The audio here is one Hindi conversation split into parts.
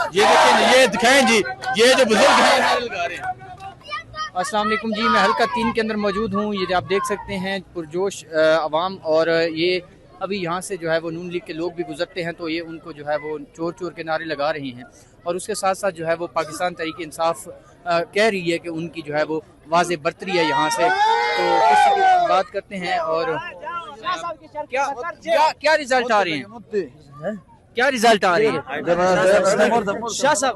ये देखें, ये दिखाएं जी, ये जो बुजुर्ग हैं नारे लगा रहे हैं। अस्सलाम वालेकुम जी, मैं हल्का 3 के अंदर मौजूद हूँ। ये जो आप देख सकते हैं पुरजोश अवाम, और ये अभी यहाँ से जो है वो नून लीग के लोग भी गुजरते हैं तो ये उनको जो है वो चोर चोर के नारे लगा रहे हैं, और उसके साथ साथ जो है वो पाकिस्तान तहरीक इंसाफ कह रही है कि उनकी जो है वो वाज़े बरतरी है यहाँ से। तो किसी की बात करते हैं, और क्या क्या क्या रिजल्ट आ रहे हैं, क्या रिजल्ट आ रहे हैं शाह साहब,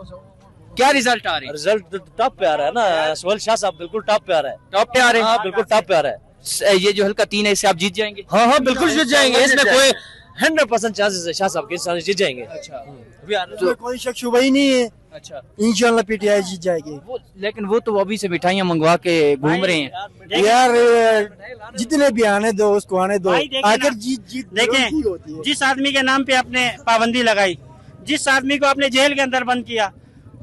क्या रिजल्ट आ रहे हैं? रिजल्ट टॉप पे आ रहा है ना, सोहेल शाह साहब बिल्कुल टॉप पे आ रहा है। टॉप पे आ रहे हैं? हाँ, बिल्कुल टॉप पे आ रहा है। ये जो हल्का 3 है इससे आप जीत जाएंगे? हाँ हाँ, बिल्कुल जीत जाएंगे, इसमें कोई 100% चांसेस है शाह साहब के जीत जाएंगे। अच्छा, तो कोई शक शुबा ही नहीं है, अच्छा, इंशाल्लाह पीटीआई जीत जाएगी। लेकिन वो तो अभी से मिठाइयाँ मंगवा के घूम रहे हैं यार, जितने भी आने दो उसको आने दो, आखिर जीत देखें, होती है। जिस आदमी के नाम पे आपने पाबंदी लगाई, जिस आदमी को आपने जेल के अंदर बंद किया,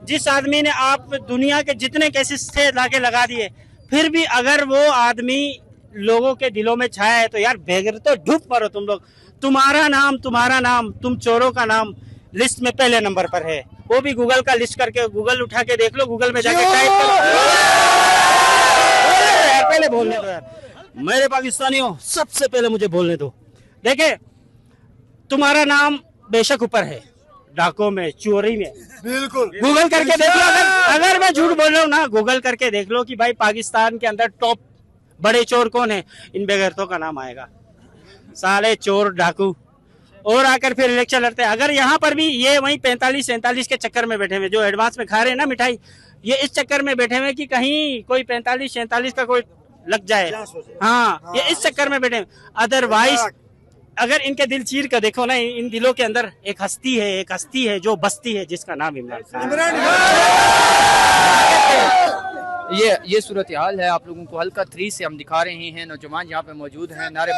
जिस आदमी ने आप दुनिया के जितने केसेस थे लाके लगा दिए, फिर भी अगर वो आदमी लोगों के दिलों में छाया है तो यार बेगर तो डूब पड़ो तुम लोग। तुम्हारा नाम, तुम चोरों का नाम लिस्ट में पहले नंबर पर है। वो भी गूगल का लिस्ट करके, गूगल उठा के देख लो, गूगल में जाके टाइप करो। पहले बोलने दो यार, मेरे पाकिस्तानियों, सबसे पहले मुझे बोलने दो। देखे, तुम्हारा नाम बेशक ऊपर है, डाकों में, चोरी में, बिल्कुल गूगल करके देख लो। अगर मैं झूठ बोल रहा हूँ ना, गूगल करके देख लो कि भाई पाकिस्तान के अंदर टॉप बड़े चोर कौन है, इन बेगैरतों का नाम आएगा। साले चोर डाकू, और आकर फिर इलेक्शन लड़ते हैं। अगर यहाँ पर भी ये वही 45-47 के चक्कर में बैठे हुए, जो एडवांस में खा रहे हैं ना मिठाई, ये इस चक्कर में बैठे हुए कि कहीं कोई 45-47 का कोई लग जाए। हाँ, ये इस चक्कर में बैठे। अदरवाइज अगर इनके दिल चीर कर देखो ना, इन दिलों के अंदर एक हस्ती है जो बस्ती है, जिसका नाम इमरान खान। ये सूरत हाल है, आप लोगों को हल्का 3 से हम दिखा रहे हैं। नौजवान यहाँ पे मौजूद हैं, नारे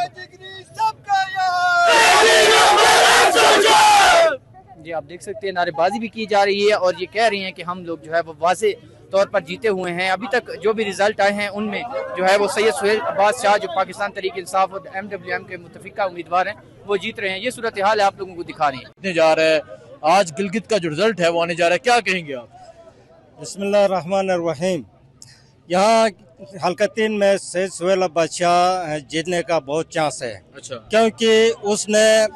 जी आप देख सकते हैं नारेबाजी भी की जा रही है, और ये कह रही हैं कि हम लोग जो है वो वाज़े तौर पर जीते हुए हैं। अभी तक जो भी रिजल्ट आए हैं उनमें जो है वो सैयद सुहेल अब्बास शाह, जो पाकिस्तान तहरीक इंसाफ और MWM के मुतफिका उम्मीदवार हैं, वो जीत रहे हैं। ये सूरत हाल है, आप लोगों को दिखा रहे हैं। जा रहा है आज गिलगित का जो रिजल्ट है वो आने जा रहा है, क्या कहेंगे आप? बिस्मिल्लाहिर्रहमानिर्रहीम। यहाँ हल्का 3 में सैयद सुहेल अब्बास शाह जीतने का बहुत चांस है। अच्छा, क्योंकि उसने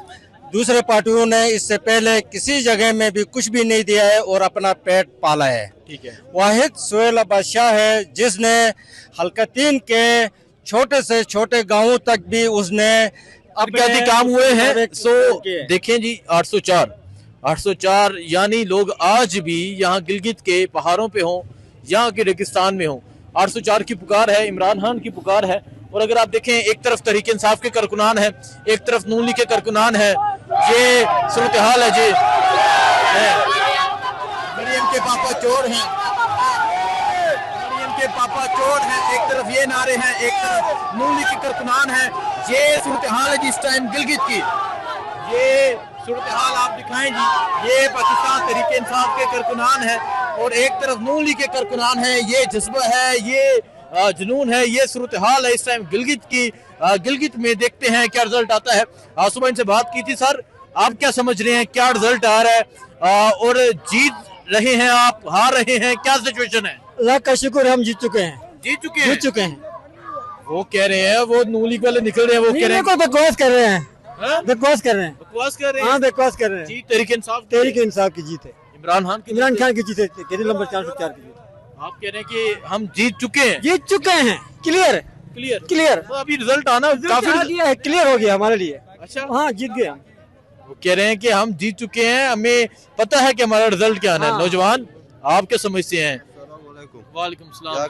दूसरे पार्टियों ने इससे पहले किसी जगह में भी कुछ भी नहीं दिया है और अपना पेट पाला है। ठीक है, वाहिद सुहेल अब्बास शाह है जिसने हल्का 3 के छोटे से छोटे गांवों तक भी उसने अपने काम हुए हैं। सो देखें जी, 804 यानी लोग आज भी यहाँ गिलगित के पहाड़ों पे हों, यहाँ के रेगिस्तान में हों, 804 की पुकार है, इमरान खान की पुकार है। और अगर आप देखें, एक तरफ तहरीक इंसाफ के कारकुनान है, एक तरफ नून लीग के कारकुनान है। ये सूरत हाल है जी। मरियम के पापा चोर हैं, मरियम के पापा चोर हैं, एक तरफ ये नारे हैं, एक तरफ नून लीग के कारकुनान है। ये सूरत हाल है जी इस टाइम गिलगित की। ये सूरत हाल आप दिखाएं जी, ये पाकिस्तान तहरीक इंसाफ के कारकुनान है और एक तरफ नून लीग के कारकुनान है। ये जज्बा है, ये जुनून है, ये सूरत हाल है इस टाइम गिलगित की। गिलगित में देखते हैं क्या रिजल्ट आता है। सुबह इनसे बात की थी, सर आप क्या समझ रहे हैं, क्या रिजल्ट आ रहा है? और जीत रहे हैं आप, हार रहे हैं, क्या सिचुएशन है? अल्लाह का शुक्र, हम जीत चुके हैं। जीत चुके हैं। वो कह रहे हैं, वो नून लीग वाले निकल रहे हैं, वो कह रहे हैं बकवास कर रहे हैं, बकवास कर रहे हैं, बकवास कर रहे हैं। हाँ बकवास कर रहे हैं। जीत तहरीक इंसाफ की जीत है, इमरान खान की जीत है, केंद्र नंबर 404 की जीत। आप कह रहे हैं कि हम जीत चुके हैं? क्लियर। तो अभी रिजल्ट आना काफी क्लियर हो गया हमारे लिए। अच्छा, हाँ जीत गए हम। वो कह रहे हैं कि हम जीत चुके हैं, हमें पता है कि हमारा रिजल्ट क्या आना है। नौजवान आप क्या समझते हैं? वालेकुम सलाम।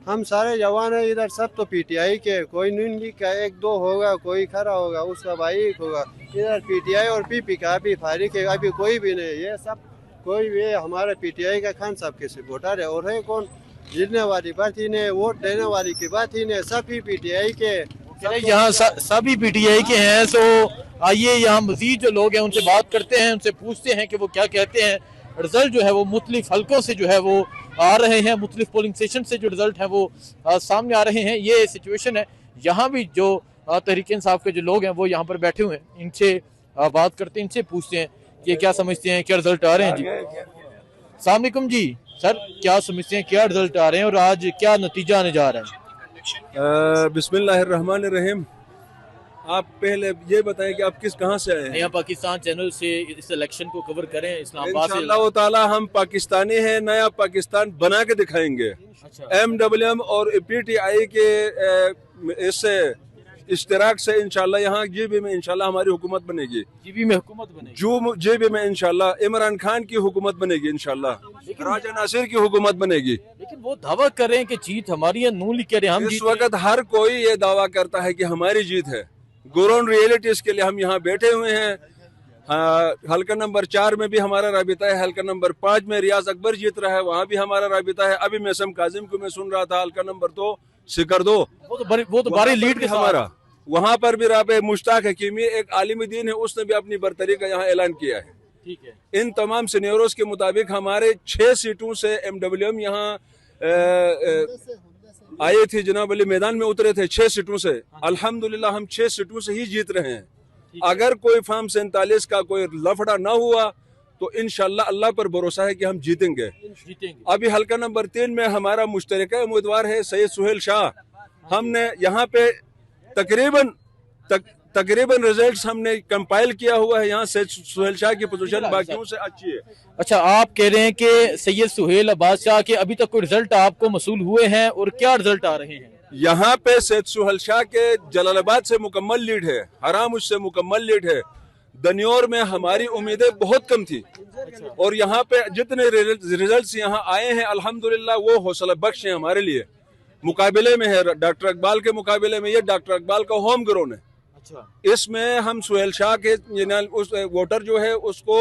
हम सारे जवान है इधर, सब तो पीटीआई के, कोई नून लीग का 1-2 होगा, कोई खड़ा होगा, उसका भाई एक होगा। इधर पीटीआई और पीपी का अभी फारिग है, अभी कोई भी नहीं। ये सब कोई भी हमारे पीटीआई का खान साहब के सपोर्टर है, और है कौन जीतने वाली बात ही नहीं, वोट देने वाली की बात ही नहीं, सब ही पीटीआई के। यहाँ सभी पीटीआई के हैं। तो आइए यहाँ मजीद जो लोग हैं उनसे बात करते हैं, उनसे पूछते हैं कि वो क्या कहते हैं। रिजल्ट जो है वो मुख्तलिफ हल्कों से जो है वो आ रहे हैं, मुख्तलिफ पोलिंग स्टेशन से जो रिजल्ट है वो सामने आ रहे हैं। ये सिचुएशन है। यहाँ भी जो तहरीक इंसाफ के जो लोग हैं वो यहाँ पर बैठे हुए हैं, इनसे बात करते हैं, इनसे पूछते हैं कि क्या समझते हैं, क्या रिजल्ट आ रहे हैं जी। अस्सलाम वालेकुम जी सर, क्या समझते हैं, क्या रिजल्ट आ रहे हैं और आज क्या नतीजा आने जा रहा है? बिस्मिल्लाहिर्रहमानिर्रहीम। आप पहले ये बताएं कि आप कहाँ से आए हैं? नया पाकिस्तान चैनल से इस इलेक्शन को कवर करें इस्लामाबाद से। इंशाअल्लाह ताला हम पाकिस्तानी हैं, नया पाकिस्तान बना के दिखाएंगे। MWM और PTI के इससे इश्तिराक से इंशाल्लाह यहाँ GB में इंशाल्लाह हमारी हुकूमत बनेगी। GB में हुकूमत बनेगी, GB में इंशाल्लाह इमरान खान की हुकूमत बनेगी, इंशाल्लाह राजा नासिर की हुकूमत बनेगी। लेकिन वो दावा कर रहे हैं कि जीत हमारी है, नून लीग कह रहे हैं हम इस जीत वक्त हर कोई ये दावा करता है कि हमारी जीत है। ग्राउंड रियलिटीज के लिए हम यहाँ बैठे हुए हैं। हल्का नंबर 4 में भी हमारा राबिता है, हल्का नंबर 5 में रियाज अकबर जीत रहा है, वहाँ भी हमारा राबिता है। अभी मैसम काजिम को मैं सुन रहा था, हल्का नंबर 2 सिकर 2 वो तो बारी लीड के हमारा, वहाँ पर भी राबे मुश्ताक हकीमी एक आलिम दीन है, उसने भी अपनी बरतरी का यहाँ ऐलान किया है। ठीक है, इन तमाम सीनियरों के मुताबिक हमारे 6 सीटों से MWM यहाँ आए थे, जनाब अली मैदान में उतरे थे 6 सीटों से। अल्हम्दुलिल्लाह हम 6 सीटों से ही जीत रहे हैं। अगर कोई फार्म 47 का कोई लफड़ा ना हुआ तो इंशाल्लाह अल्लाह पर भरोसा है कि हम जीतेंगे। अभी हल्का नंबर 3 में हमारा मुश्तरका उम्मीदवार है सैयद सुहेल शाह। हमने यहाँ पे तकरीबन रिजल्ट्स हमने कंपाइल किया हुआ है। यहाँ से सुहेल शाह की पोजीशन बाकियों से अच्छी है। अच्छा, आप कह रहे हैं कि सैयद सुहेल अब्बास शाह के अभी तक कोई रिजल्ट आपको मसूल हुए हैं और क्या रिजल्ट आ रहे हैं? यहाँ पे सैयद सुहेल शाह के जलालाबाद से मुकम्मल लीड है, हराम उससे मुकम्मल लीड है। दनियोर में हमारी उम्मीदें बहुत कम थी और यहाँ पे जितने रिजल्ट्स यहाँ आए हैं अल्हम्दुलिल्लाह वो हौसला बख्श है हमारे लिए। मुकाबले में है डॉक्टर इकबाल के मुकाबले में, ये डॉक्टर इकबाल का होम ग्राउंड है। अच्छा, इसमें हम सुहेल शाह के उस वोटर जो है उसको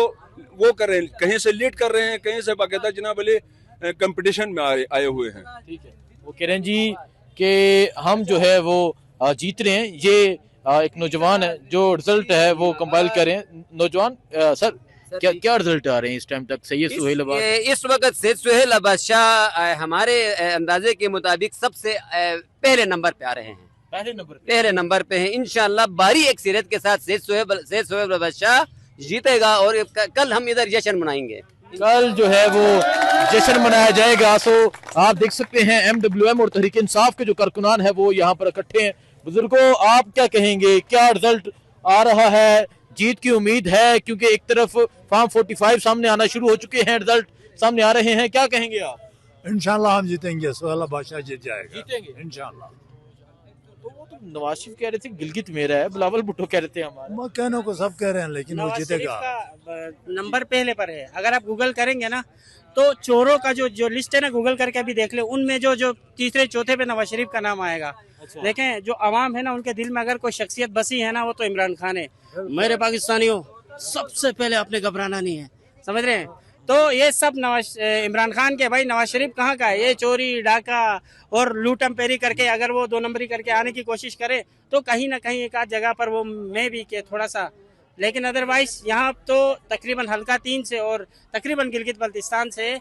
वो कर रहे हैं, कहीं से लीड कर रहे हैं, कहीं से बाकायदा जनाब अली कंपटीशन में आए हुए हैं। ठीक है, वो कह रहे हैं जी कि हम जो है वो जीत रहे हैं। ये एक नौजवान है जो रिजल्ट है वो कंपाइल कर रहे हैं। नौजवान सर, क्या रिजल्ट आ रहे हैं इस टाइम तक सैयद सुहेल अब्बास? इस वक्त सैयद सुहेल अब्बास शाह हमारे अंदाजे के मुताबिक सबसे पहले नंबर पे आ रहे हैं। पहले नंबर पे हैं। इंशाल्लाह बारी एक सीरत के साथ सैयद सुहेल अब्बास शाह जीतेगा और कल हम इधर जश्न मनाएंगे। कल जो है वो जश्न मनाया जाएगा। सो आप देख सकते हैं MWM और तहरीक इंसाफ के जो कारकुनान है वो यहाँ पर इकट्ठे हैं। बुजुर्गों, आप क्या कहेंगे, क्या रिजल्ट आ रहा है? जीत की उम्मीद है क्योंकि एक तरफ फार्म 45 सामने आना शुरू हो चुके हैं, रिजल्ट सामने आ रहे हैं, क्या कहेंगे आप? इंशाल्लाह हम जीतेंगे, सुहेल बादशाह जीत जाएगा, जीतेंगे इंशाल्लाह। तो वो तो नवाज शरीफ कह रहे थे गिलगित मेरा है, बिलावल भुट्टो कह रहे थे हमारे। कहने को सब कह रहे हैं लेकिन वो जीतेगा। नंबर पहले पर है। अगर आप गूगल करेंगे ना तो चोरों का जो लिस्ट है ना, गूगल करके अभी देख ले, उनमें जो तीसरे चौथे पे नवाज शरीफ का नाम आएगा। अच्छा। देखें जो आवाम है ना, उनके दिल में अगर कोई शख्सियत बसी है ना, वो तो इमरान खान है। मेरे पाकिस्तानियों, सबसे पहले आपने घबराना नहीं है, समझ रहे हैं? तो ये सब इमरान खान के भाई, नवाज शरीफ कहाँ का है? ये चोरी डाका और लूटम पेरी करके अगर वो 2 नंबरी करके आने की कोशिश करे तो कहीं ना कहीं एक आध जगह पर वो मैं भी के थोड़ा सा, लेकिन अदरवाइज यहाँ तो तकरीबन हल्का 3 से और तकरीबन गिलगित बल्तिस्तान से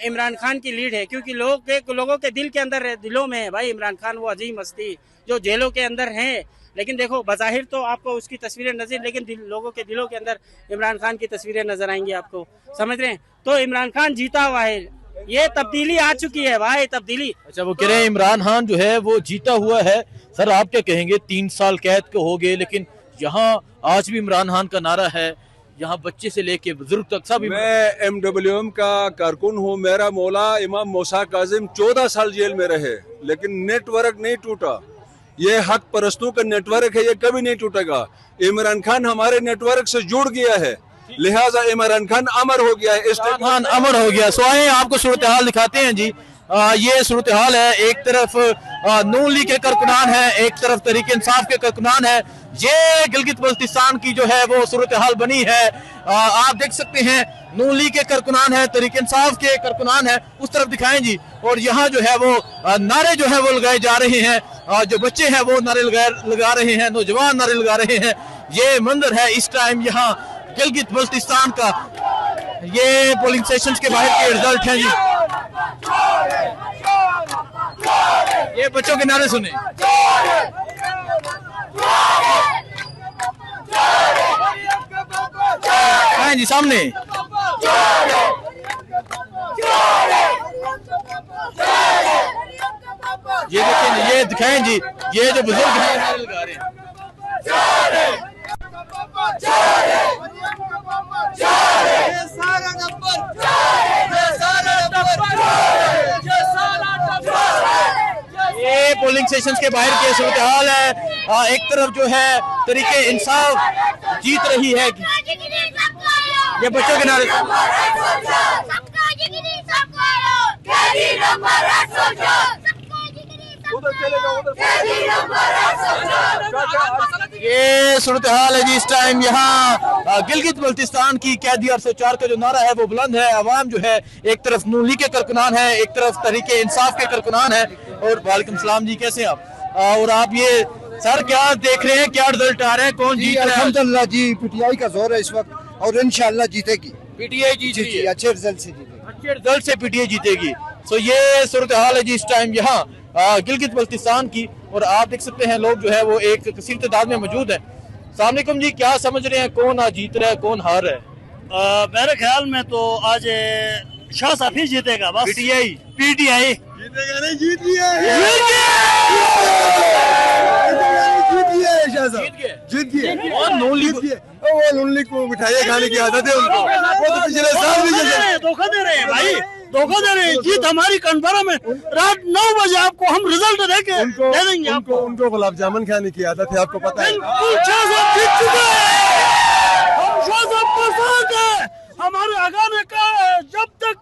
इमरान खान की लीड है। क्योंकि लोगों के दिल के अंदर, दिलों में है भाई इमरान खान वो अजीम हस्ती जो जेलों के अंदर है। लेकिन देखो बज़ाहिर तो आपको उसकी तस्वीरें नजर, लेकिन लोगों के दिलों के अंदर इमरान खान की तस्वीरें नजर आएंगी आपको, समझ रहे हैं? तो इमरान खान जीता हुआ है, ये तब्दीली आ चुकी है भाई, तब्दीली। अच्छा, वो कह रहे हैं इमरान खान जो है वो जीता हुआ है। सर आप क्या कहेंगे? 3 साल कैद के हो गए, लेकिन यहाँ आज भी इमरान खान का नारा है, यहाँ बच्चे से लेके बुजुर्ग तक सब। मैं MWM का कारकुन हूँ। मेरा मौला इमाम मूसा काजिम 14 साल जेल में रहे, लेकिन नेटवर्क नहीं टूटा। ये हक परस्तों का नेटवर्क है, ये कभी नहीं टूटेगा। इमरान खान हमारे नेटवर्क से जुड़ गया है, लिहाजा इमरान खान अमर हो गया है। इमरान खान अमर हो गया। सो आए आपको सूरत हाल दिखाते हैं जी। ये सूरत हाल है, एक तरफ नून लीग के कारकुनान है, एक तरफ तहरीक इंसाफ के कारकुनान है। ये गिलगित बल्तिस्तान की जो है वो सूरत हाल बनी है। आप देख सकते हैं नून लीग के कारकुनान है, तहरीक इंसाफ के कारकुनान है, उस तरफ दिखाएं जी। और यहाँ जो है वो नारे जो है वो लगाए जा रहे हैं, जो बच्चे हैं वो नारे लगा रहे हैं, नौजवान नारे लगा रहे हैं। ये मंजर है इस टाइम यहाँ गिलगित बल्तिस्तान का। ये पोलिंग स्टेशन के बाहर के रिजल्ट हैं जी। ये बच्चों के नारे सुने। दिखाएं जी सामने। ये देखें, ये दिखाएं जी, ये जो बुजुर्ग हैं नारे लगा रहे हैं। ये पोलिंग स्टेशन के बाहर की सूरत हाल है। एक तरफ जो है तरीके इंसाफ जीत रही है, ये बच्चों के नारे। ये सूरत हाल है जी इस टाइम यहाँ गिलगित बल्तिस्तान की। कैदी 804 का जो नारा है वो बुलंद है। अवाम जो है एक तरफ नून लीग के कारकुनान है, एक तरफ तरीके इंसाफ के कारकुनान है। और वालेकुम सलाम जी, कैसे हैं आप? और आप ये सर क्या देख रहे हैं, क्या रिजल्ट आ रहे हैं, कौन जीत रहा है? अल्हम्दुलिल्लाह जी, पीटीआई का जोर है इस वक्त और इंशाल्लाह जीतेगी। पीटीआई जीत रही है, अच्छे रिजल्ट से जीतेगी, अच्छे रिजल्ट से पीटीआई जीतेगी। तो ये सूरत हाल है जी इस टाइम यहाँ गिलगित बल्तिस्तान की। और आप देख सकते हैं लोग जो है वो एक कसीर तादाद में मौजूद है। अस्सलाम वालेकुम जी, क्या समझ रहे हैं, कौन आज जीत रहा है, कौन हार रहा है? मेरे ख्याल में तो आज शाह साहब ही जीतेगा। बस पीटीआई पीटीआई जीतेगा नहीं, जीत लिया जीत गए। और नून लीग वो नून लीग को मिठाइयाँ खाने की आदत है उनको, वो तो पिछले साल भी धोखा दे रहे हैं भाई, धोखा दे रहे हैं। जीत हमारी कन्फर्म है। रात 9 बजे आपको हम रिजल्ट दे देंगे आपको। उनको गुलाब जामुन खाने की आदत है, आपको पता है। शाह साहब जीत चुके हैं, हम शाह साहब के साथ हैं। हमारे आगा ने कहा है जब तक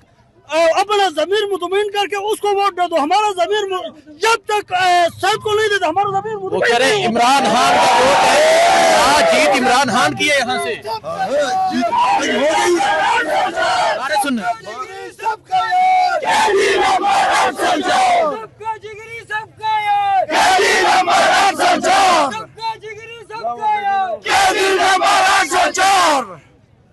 अपना जमीर मुतमईन करके उसको वोट दे दो। हमारा जमीर जब तक सैद को नहीं देते हमारा जमीर वो कह रहे हैं इमरान खान का वोट है। हाँ, जीत इमरान खान की है यहाँ से। अरे सुन,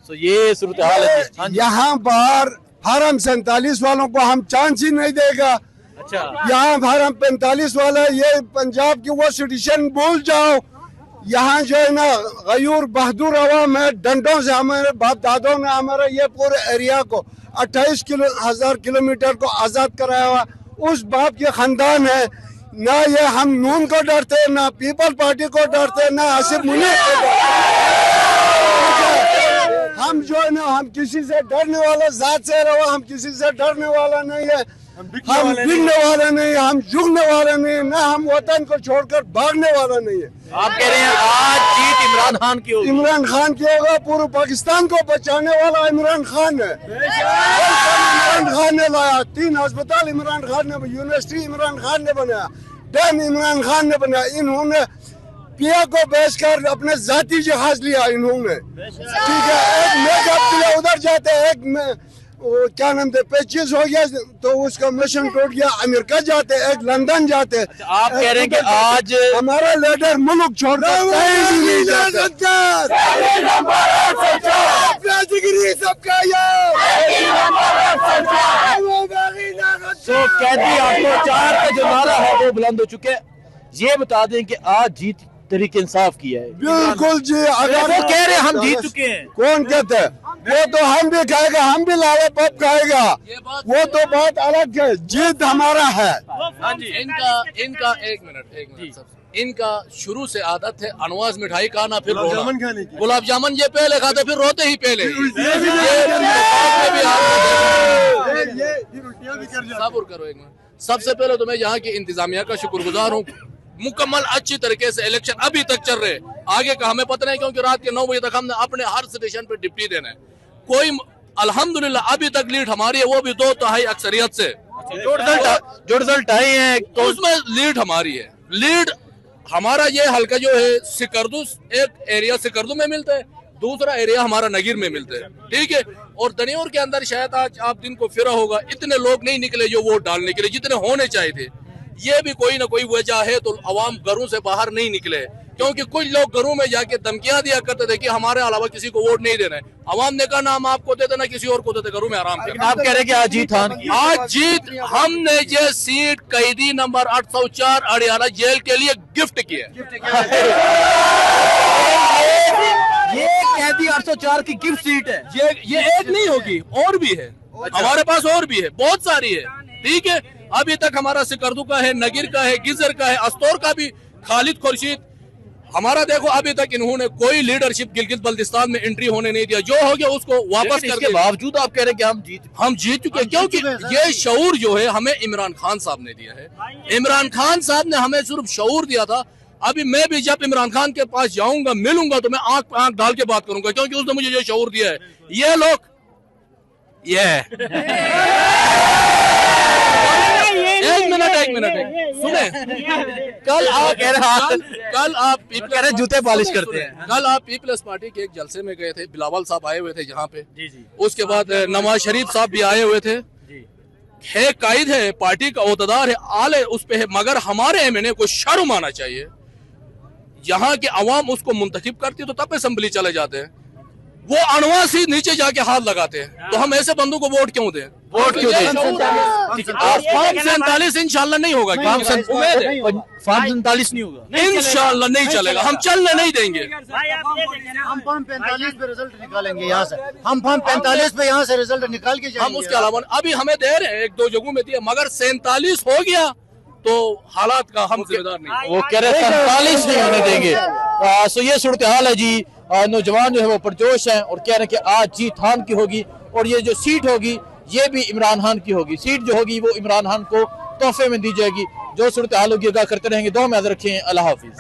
तो ये सूरत हाल है। यहाँ बाहर फार्म 47 वालों को हम चांस ही नहीं देगा। अच्छा, यहाँ फार्म 45 वाला, ये पंजाब की वो सिटीजन भूल जाओ। यहाँ जो है ना गयूर बहादुर अवाम है, डंडों से हमारे बाप दादों ने हमारे ये पूरे एरिया को 28,000 किलोमीटर को आजाद कराया हुआ उस बाप के खानदान है। ना ये हम नून को डरते, ना पीपल पार्टी को डरते, ना आसिफ मुनीर को डरते। हम जो है ना, हम किसी से डरने वाला जात से रहो, हम किसी से डरने वाला नहीं है, हम बिकने वाला नहीं है, हम झुकने वाला नहीं है, ना हम वतन को छोड़कर भागने वाला नहीं है। आप कह रहे हैं आज जीत इमरान खान की होगी? इमरान खान की होगा। पूरे पाकिस्तान को बचाने वाला इमरान खान है। इमरान खान ने लाया 3 अस्पताल, इमरान खान ने यूनिवर्सिटी इमरान खान ने बनाया, डैम इमरान खान ने बनाया। इन्होंने पिया को बेचकर अपने जाती जहाज लिया इन्होंने, ठीक है। एक मेकअप के लिए उधर जाते, एक में क्या नाम थे, पेचिस हो गया तो उसका मिशन टूट गया, अमेरिका जाते, एक लंदन जाते। आप कह रहे हैं कि आज हमारा लीडर मुल्क छोड़कर कहीं नहीं जाता। तो कैदी 804 का जो नारा है वो बुलंद हो चुके हैं। ये बता दें कि आज जीत तरीके इंसाफ की है। बिल्कुल जी, अगर वो कह रहे हैं हम जीत चुके हैं। कौन कहते हैं? वो तो हम भी खाएगा, हम भी लावा पप खाएगा, वो तो बात अलग है। जीत हमारा है। हाँ जी, इनका एक मिनट इनका शुरू से आदत है अनवाज मिठाई खाना, फिर गुलाब जामुन ये पहले खाते फिर रोते ही पहले। सब्र करो एक मिनट। सबसे पहले तो मैं यहाँ की इंतजामिया का शुक्रगुजार हूँ। मुकम्मल अच्छी तरीके से इलेक्शन अभी तक चल रहे, आगे का हमें पता नहीं, क्योंकि रात के 9 बजे तक हमने अपने हर स्टेशन पे डिप्टी देना है। कोई अल्हम्दुलिल्लाह अभी तक लीड हमारी है, वो भी 2/3 अक्सरियत से। जो रिजल्ट आए हैं तो उसमें लीड हमारी है। लीड हमारा ये हल्का जो है सिकरदू, एक एरिया सिकरदू में मिलता है, दूसरा एरिया हमारा नगीर में मिलता है, ठीक है। और दनियोर के अंदर शायद आज आप दिन को फिरा होगा, इतने लोग नहीं निकले जो वोट डालने के लिए जितने होने चाहिए थे। ये भी कोई ना कोई वजह है, तो अवाम घरों से बाहर नहीं निकले, क्योंकि कुछ लोग घरों में जाके धमकियां दिया करते थे कि हमारे अलावा किसी को वोट नहीं देना है। अवाम ने कहा ना हम आपको देते ना किसी और को देते, घरों में आराम से। आप कह रहे हैं कि आज जीत आज जीत हमने ये सीट कैदी नंबर 804 अड़ियाला जेल के लिए गिफ्ट की है। ये कैदी 104 की गिफ्ट सीट है। ये एक नहीं होगी, और भी है। हमारे पास और भी है, बहुत सारी है। ठीक है, अभी तक हमारा सिकरदू का है, नगीर का है, गिजर का है, अस्तौर का भी, खालिद खुर्शीद। हमारा देखो अभी तक इन्होंने कोई लीडरशिप गिलगित बल्तिस्तान में एंट्री होने नहीं दिया। जो हो गया उसको वापस करके, इसके बावजूद आप कह रहे हैं कि हम जीत चुके हैं, क्योंकि ये शऊर जो है हमें इमरान खान साहब ने दिया है। इमरान खान साहब ने हमें सिर्फ शऊर दिया था। अभी मैं भी जब इमरान खान के पास जाऊंगा, मिलूंगा, तो मैं आंख पे आंख डाल के बात करूंगा, क्योंकि उसने मुझे जो शऊर दिया है। ये लोग एक मिनट सुने, कल आप कह रहे जूते पॉलिश करते हैं। कल आप पीपल्स पार्टी के एक जलसे में गए थे, बिलावल साहब आए हुए थे यहाँ पे, उसके बाद नवाज शरीफ साहब भी आए हुए थे। है कायद है, पार्टी का ओहदेदार है, आले उस पे है, मगर हमारे एमएनए को शर्म आना चाहिए। यहाँ के अवाम उसको मुंतखब करती है तो तब असेंबली चले जाते हैं, वो अनवासी नीचे जाके हाथ लगाते हैं। तो हम ऐसे बंदों को वोट क्यों दें? वोट क्यों दें? फॉर्म 47 इंशाल्लाह नहीं होगा। फॉर्म 47 नहीं होगा, इंशाल्लाह नहीं चलेगा, हम चलने नहीं देंगे। हम फॉर्म 45 पे रिजल्ट निकालेंगे यहाँ से, हम फॉर्म 45 पे यहाँ से रिजल्ट निकाल के हम उसके अलावा अभी हमें दे रहे हैं, एक दो जगहों में दिया, मगर 47 हो गया तो हालात का हम जिम्मेदार नहीं। वो कह रहे 47 नहीं होने देंगे। सो ये सूरत हाल है जी। नौजवान जो है वो पुरजोश हैं और कह रहे हैं कि आज जीत खान की होगी, और ये जो सीट होगी ये भी इमरान खान की होगी। सीट जो होगी वो इमरान खान को तोहफे में दी जाएगी। जो सूरत हाल होगी आगाह करते रहेंगे। दुआ में याद रखें। अल्लाह हाफिज।